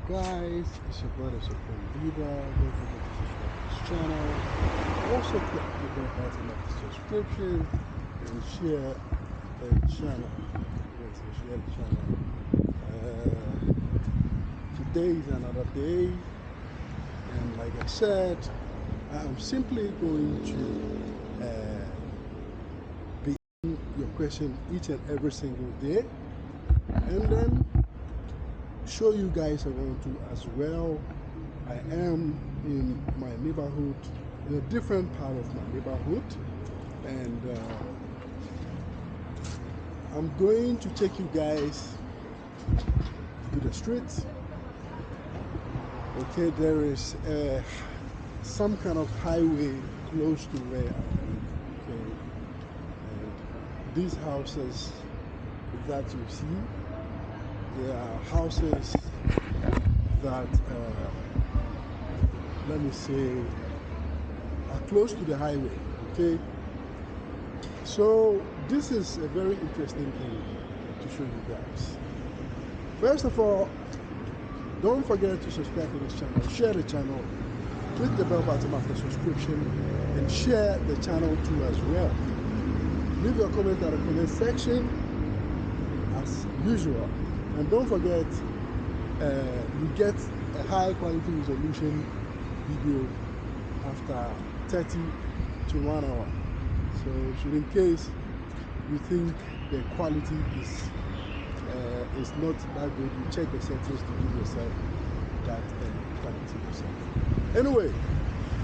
Guys, it's your brother Supreme Leader. Don't forget to subscribe to this channel. Also click the bell button of the subscription and share the channel. Yes, and share the channel. Today is another day, and like I said, I'm simply going to be your question each and every single day, and then show you guys around too as well. I am in my neighborhood, in a different part of my neighborhood, and I'm going to take you guys to the streets. Okay, there is some kind of highway close to where I live. Okay, and these houses that you see, there are houses that, let me say, are close to the highway, okay? So this is a very interesting thing to show you guys. First of all, don't forget to subscribe to this channel, share the channel, click the bell button after subscription, and share the channel too as well. Leave your comment at the comment section as usual. And don't forget, you get a high quality resolution video after 30 to 1 hour. So should in case you think the quality is not that good, you check the settings to give yourself that quality yourself. Anyway,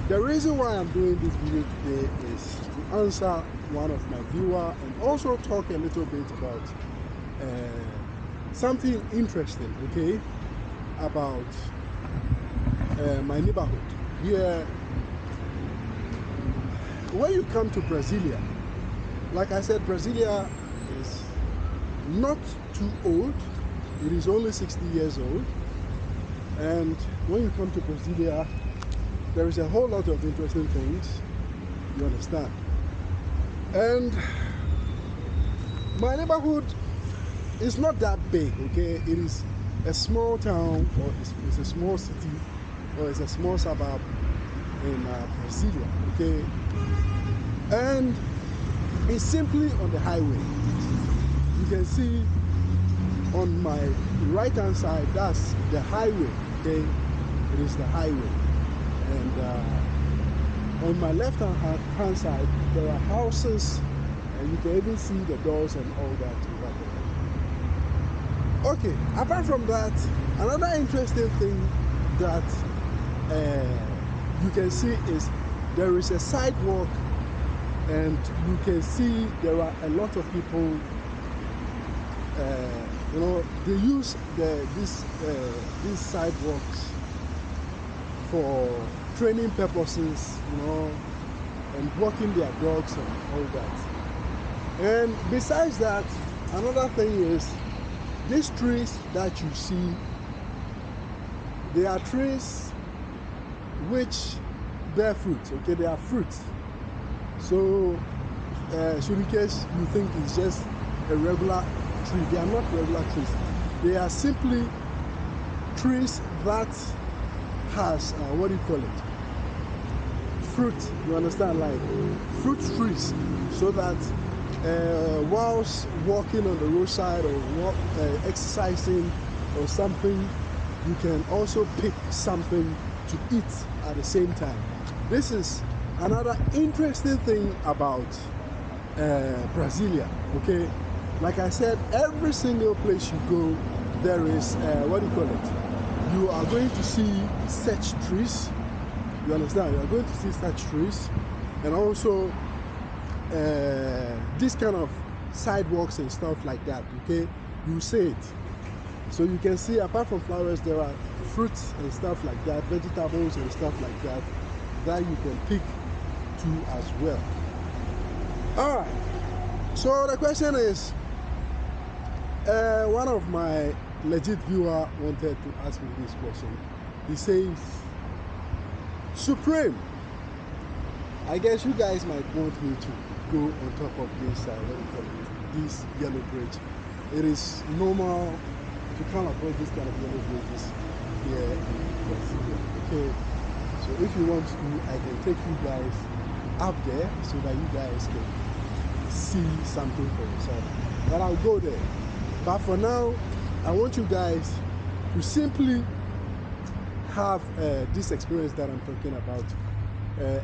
the reason why I'm doing this video today is to answer one of my viewers and also talk a little bit about something interesting, okay, about my neighborhood. Here, when you come to Brasilia, like I said, Brasilia is not too old. It is only 60 years old. And when you come to Brasilia, there is a whole lot of interesting things, you understand. And my neighborhood is not that big, okay? It is a small town, or it's a small city, or it's a small suburb in Brasilia, okay? And it's simply on the highway. You can see on my right hand side, that's the highway, okay? It is the highway. And on my left hand side, there are houses, and you can even see the doors and all that over there. Okay, apart from that, another interesting thing that you can see is there is a sidewalk, and you can see there are a lot of people, you know, they use these sidewalks for training purposes, you know, and walking their dogs and all that. And besides that, another thing is, these trees that you see, they are trees which bear fruit, okay? They are fruits. So, so in case you think it's just a regular tree, they are not regular trees. They are simply trees that has, what do you call it? Fruit, you understand, like fruit trees, so that whilst walking on the roadside or exercising or something, you can also pick something to eat at the same time. This is another interesting thing about Brasilia, okay? Like I said, every single place you go, there is, what do you call it? You are going to see such trees. You understand? You are going to see such trees, and also this kind of sidewalks and stuff like that, okay? You see it. So you can see, apart from flowers, there are fruits and stuff like that, vegetables and stuff like that, that you can pick too as well. All right. So the question is, one of my legit viewer wanted to ask me this question. He says, Supreme, I guess you guys might want me to go on top of this, what do you call it, this yellow bridge. It is normal to come across this kind of yellow pages here in Brazil. Okay, so if you want to, I can take you guys up there so that you guys can see something for yourself. But I'll go there. But for now, I want you guys to simply have this experience that I'm talking about.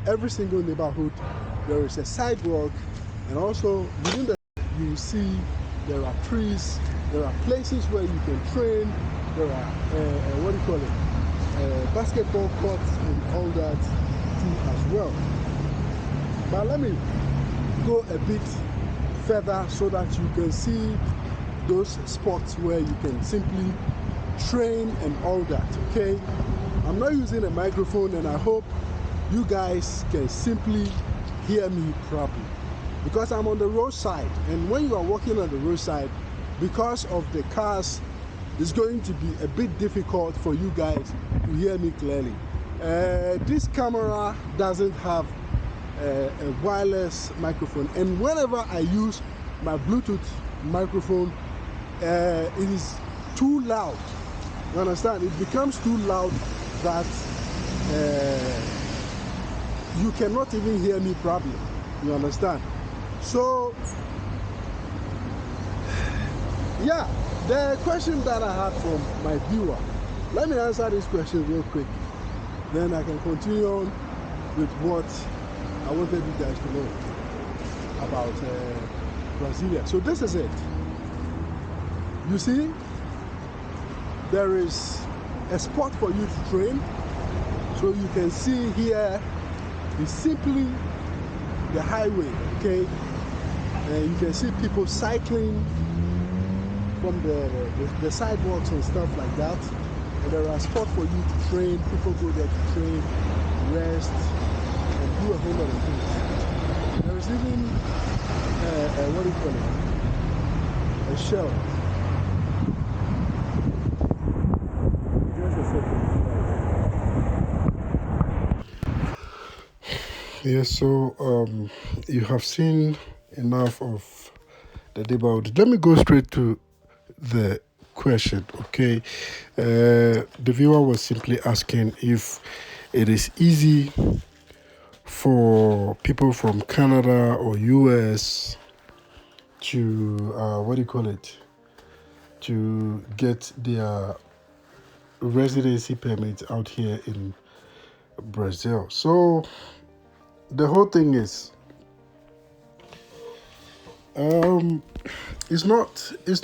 Every single neighborhood, there is a sidewalk, and also within the you see there are trees, there are places where you can train, there are what do you call it, basketball courts and all that too as well. But let me go a bit further so that you can see those spots where you can simply train and all that. Okay, I'm not using a microphone, and I hope you guys can simply hear me properly, because I'm on the roadside, and when you are walking on the roadside, because of the cars, it's going to be a bit difficult for you guys to hear me clearly. This camera doesn't have a wireless microphone, and whenever I use my Bluetooth microphone, it is too loud. You understand? It becomes too loud that you cannot even hear me properly. You understand? So, yeah, the question that I had from my viewer, let me answer this question real quick. Then I can continue on with what I wanted you guys to know about Brasilia. So this is it. You see, there is a spot for you to train. So you can see here is simply the highway, okay? And you can see people cycling from the sidewalks and stuff like that. And there are spots for you to train. People go there to train, rest, and do a whole lot of things. There is even what do you call it? A shell. Just a second. Yes, so you have seen enough of the debate. Let me go straight to the question, okay? The viewer was simply asking if it is easy for people from Canada or US to, what do you call it, to get their residency permit out here in Brazil. So the whole thing is, it's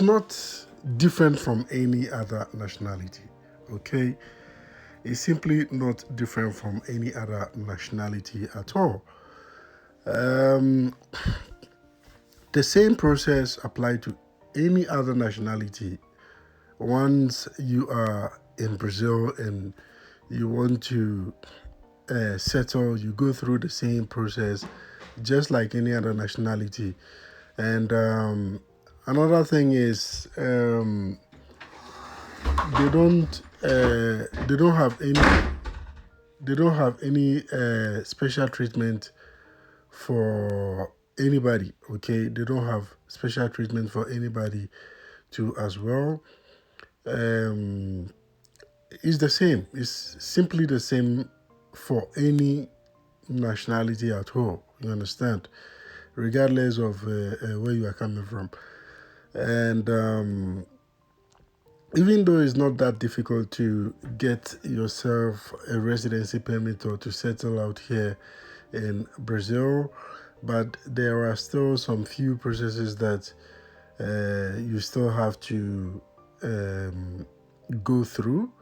not different from any other nationality, okay? It's simply not different from any other nationality at all. The same process applied to any other nationality. Once you are in Brazil and you want to settle, you go through the same process just like any other nationality. And another thing is they don't have any special treatment for anybody, okay? They don't have special treatment for anybody too as well. It's the same. It's simply the same for any nationality at all. You understand? Regardless of where you are coming from. And even though it's not that difficult to get yourself a residency permit or to settle out here in Brazil, but there are still some few processes that you still have to go through.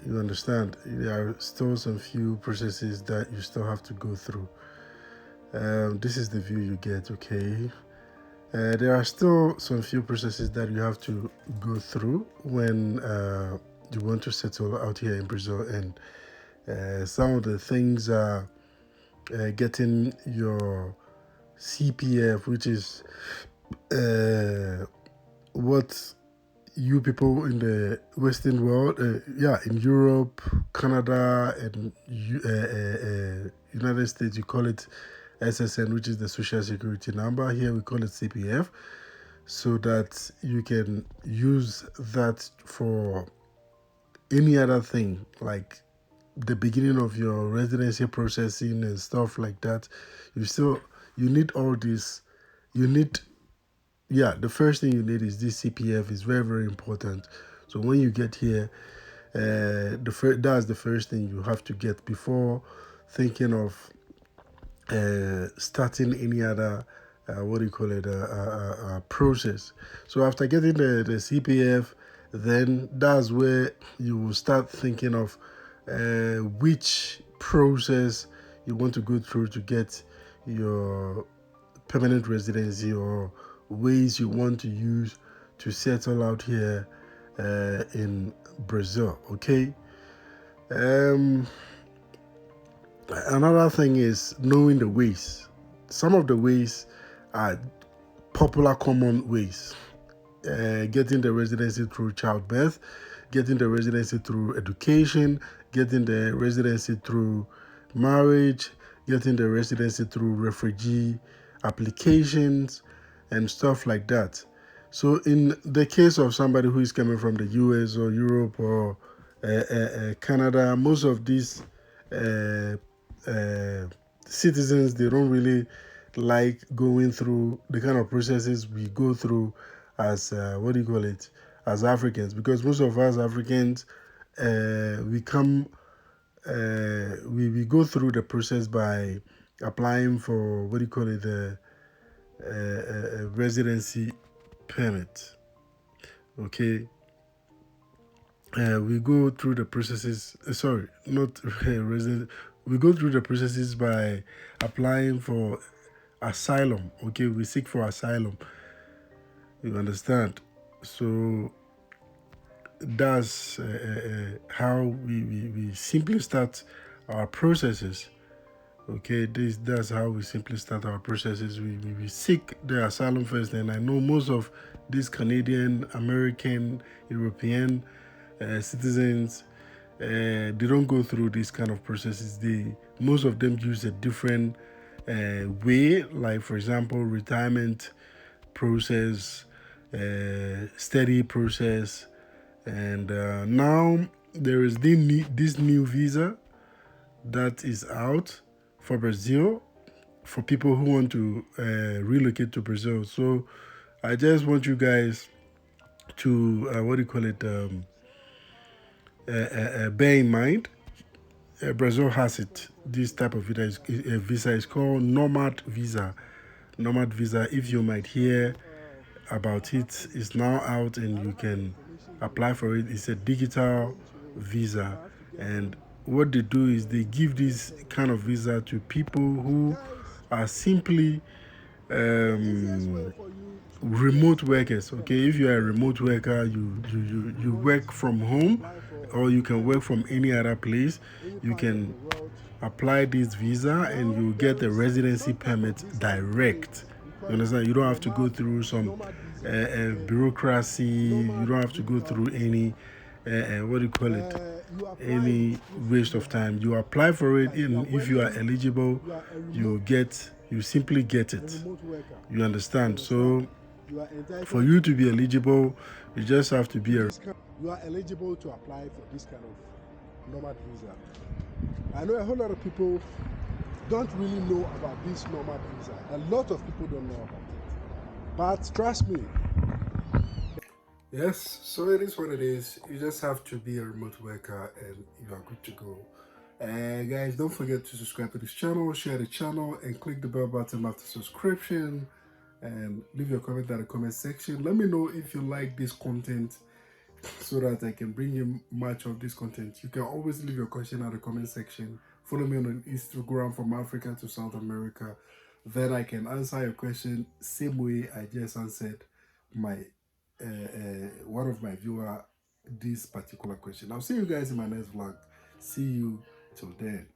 You understand? There are still some few processes that you still have to go through. This is the view you get, okay? There are still some few processes that you have to go through when you want to settle out here in Brazil, and some of the things are getting your CPF, which is what you people in the Western world, in Europe, Canada, and United States, you call it SSN, which is the Social Security number. Here we call it CPF. so that you can use that for any other thing, like the beginning of your residency processing and stuff like that. You need all this. You need, yeah, the first thing you need is this CPF. Is very, very important. So when you get here, that's the first thing you have to get before thinking of starting any other what do you call it process. So after getting the CPF, then that's where you will start thinking of which process you want to go through to get your permanent residency, or ways you want to use to settle out here in Brazil. Okay. Um, Another thing is knowing the ways. Some of the ways are popular, common ways. Getting the residency through childbirth, getting the residency through education, getting the residency through marriage, getting the residency through refugee applications, and stuff like that. So, in the case of somebody who is coming from the US or Europe or Canada, most of these uh, uh, citizens, they don't really like going through the kind of processes we go through as what do you call it, as Africans, because most of us Africans we come we go through the process by applying for what do you call it, the residency permit. Okay. We go through the processes. Sorry, not resident. We go through the processes by applying for asylum. Okay, we seek for asylum. You understand? So that's how we simply start our processes. Okay, that's how we simply start our processes. We seek the asylum first, and I know most of these Canadian, American, European citizens, they don't go through these kind of processes. Most of them use a different way, like for example, retirement process, study process, and now there is this new visa that is out for Brazil, for people who want to relocate to Brazil. So I just want you guys to what do you call it? Bear in mind, Brazil has it. This type of visa is called nomad visa. Nomad visa. If you might hear about it, is now out and you can apply for it. It's a digital visa, and what they do is they give this kind of visa to people who are simply remote workers. Okay, if you are a remote worker, you work from home, or you can work from any other place. You can apply this visa and you get a residency permit direct. You understand? You don't have to go through some bureaucracy. You don't have to go through any what do you call it? Any waste of time. You apply for it, and if you are eligible, you simply get it. You understand? So for you to be eligible, you just have to be a. You are eligible to apply for this kind of nomad visa. I know a whole lot of people don't really know about this nomad visa. A lot of people don't know about it. But trust me. Yes, so it is what it is. You just have to be a remote worker and you are good to go. Guys, don't forget to subscribe to this channel, share the channel, and click the bell button after subscription. And leave your comment in the comment section. Let me know if you like this content so that I can bring you much of this content. You can always leave your question in the comment section. Follow me on Instagram from Africa to South America. Then I can answer your question same way I just answered my one of my viewer this particular question. I'll see you guys in my next vlog. See you till then.